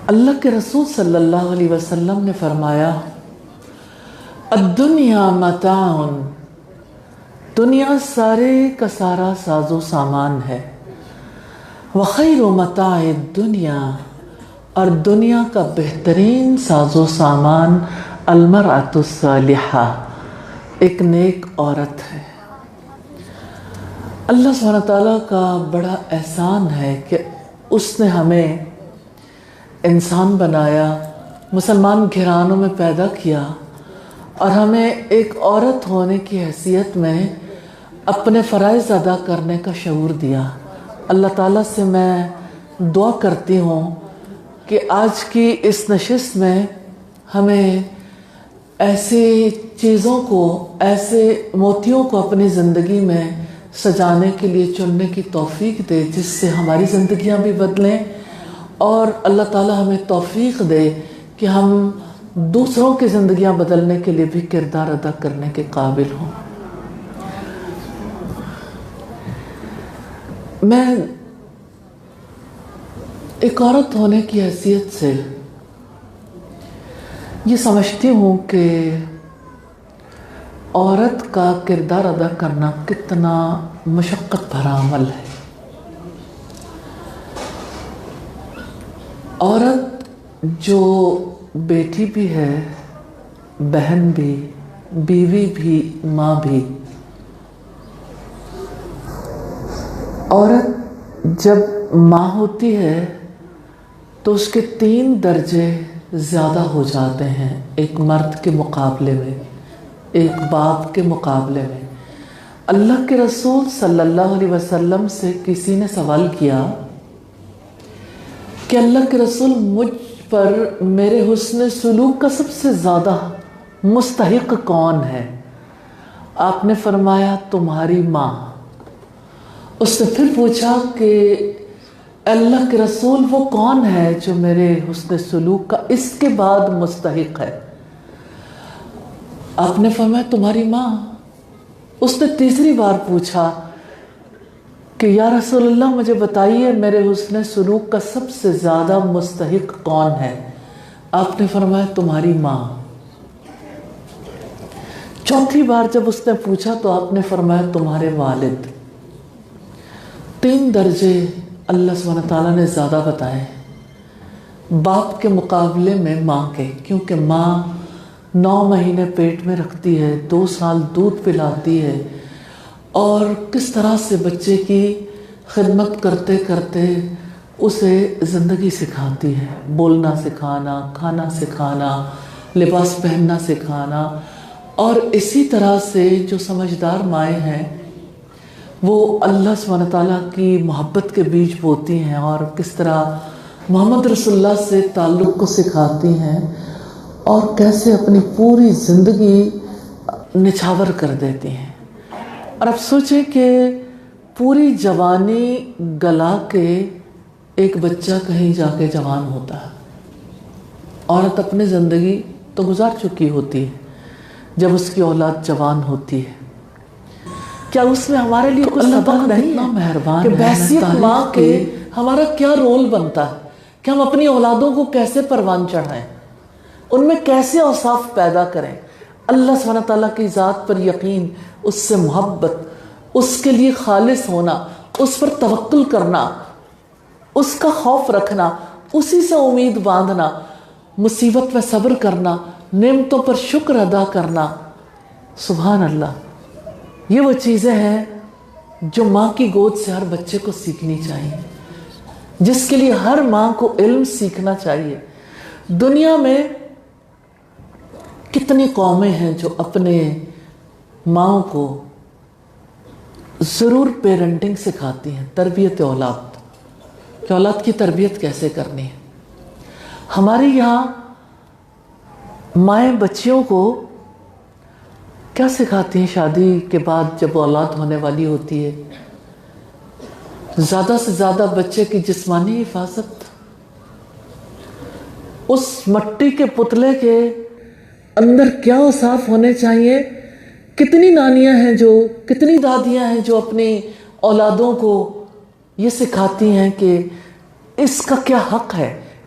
اللہ کے رسول صلی اللہ علیہ وسلم نے فرمایا الدنیا متاع، دنیا سارے کا سارا ساز و سامان ہے، وخیر متاع الدنیا، اور دنیا کا بہترین ساز و سامان المرأة الصالحہ، ایک نیک عورت ہے۔ اللہ سبحانہ تعالیٰ کا بڑا احسان ہے کہ اس نے ہمیں انسان بنایا، مسلمان گھرانوں میں پیدا کیا اور ہمیں ایک عورت ہونے کی حیثیت میں اپنے فرائض ادا کرنے کا شعور دیا۔ اللہ تعالیٰ سے میں دعا کرتی ہوں کہ آج کی اس نشست میں ہمیں ایسی چیزوں کو، ایسے موتیوں کو اپنی زندگی میں سجانے کے لیے چننے کی توفیق دے جس سے ہماری زندگیاں بھی بدلیں، اور اللہ تعالیٰ ہمیں توفیق دے کہ ہم دوسروں کی زندگیاں بدلنے کے لیے بھی کردار ادا کرنے کے قابل ہوں۔ میں ایک عورت ہونے کی حیثیت سے یہ سمجھتی ہوں کہ عورت کا کردار ادا کرنا کتنا مشقت بھرا عمل ہے۔ عورت جو بیٹی بھی ہے، بہن بھی، بیوی بھی، ماں بھی، عورت جب ماں ہوتی ہے تو اس کے 3 درجے زیادہ ہو جاتے ہیں ایک مرد کے مقابلے میں، ایک باپ کے مقابلے میں۔ اللہ کے رسول صلی اللہ علیہ وسلم سے کسی نے سوال کیا کہ اللہ کے رسول مجھ پر میرے حسن سلوک کا سب سے زیادہ مستحق کون ہے؟ آپ نے فرمایا تمہاری ماں۔ اس نے پھر پوچھا کہ اللہ کے رسول وہ کون ہے جو میرے حسن سلوک کا اس کے بعد مستحق ہے؟ آپ نے فرمایا تمہاری ماں۔ اس نے تیسری بار پوچھا کہ یا رسول اللہ مجھے بتائیے میرے حسن سلوک کا سب سے زیادہ مستحق کون ہے؟ آپ نے فرمایا تمہاری ماں۔ چوتھی بار جب اس نے پوچھا تو آپ نے فرمایا تمہارے والد۔ 3 درجے اللہ سبحانہ تعالیٰ نے زیادہ بتائے باپ کے مقابلے میں ماں کے، کیونکہ ماں 9 مہینے پیٹ میں رکھتی ہے، 2 سال دودھ پلاتی ہے، اور کس طرح سے بچے کی خدمت کرتے کرتے اسے زندگی سکھاتی ہے، بولنا سکھانا، کھانا سکھانا، لباس پہننا سکھانا، اور اسی طرح سے جو سمجھدار مائیں ہیں وہ اللہ سبحانہ تعالیٰ کی محبت کے بیج بوتی ہیں اور کس طرح محمد رسول اللہ سے تعلق کو سکھاتی ہیں اور کیسے اپنی پوری زندگی نچھاور کر دیتی ہیں۔ اور اب سوچیں کہ پوری جوانی گلا کے ایک بچہ کہیں جا کے جوان ہوتا ہے، عورت اپنی زندگی تو گزار چکی ہوتی ہے، جب اس کی اولاد جوان ہوتی ہے کیا اس میں ہمارے لیے کچھ سبق نہیں ہے کہ بحیثیت ماں کے ہمارا کیا رول بنتا ہے کہ ہم اپنی اولادوں کو کیسے پروان چڑھائیں، ان میں کیسے اوصاف پیدا کریں، اللہ سبحانہ تعالیٰ کی ذات پر یقین، اس سے محبت، اس کے لیے خالص ہونا، اس پر توکل کرنا، اس کا خوف رکھنا، اسی سے امید باندھنا، مصیبت میں صبر کرنا، نعمتوں پر شکر ادا کرنا۔ سبحان اللہ، یہ وہ چیزیں ہیں جو ماں کی گود سے ہر بچے کو سیکھنی چاہیے، جس کے لیے ہر ماں کو علم سیکھنا چاہیے۔ دنیا میں کتنی قومیں ہیں جو اپنے ماں کو ضرور پیرنٹنگ سکھاتی ہیں، تربیت اولاد، کہ اولاد کی تربیت کیسے کرنی ہے۔ ہمارے یہاں مائیں بچیوں کو کیا سکھاتی ہیں شادی کے بعد جب اولاد ہونے والی ہوتی ہے؟ زیادہ سے زیادہ بچے کی جسمانی حفاظت، اس مٹی کے پتلے کے اندر کیا اوصاف ہونے چاہیے۔ کتنی نانیاں ہیں جو، کتنی دادیاں ہیں جو اپنی اولادوں کو یہ سکھاتی ہیں کہ اس کا کیا حق ہے،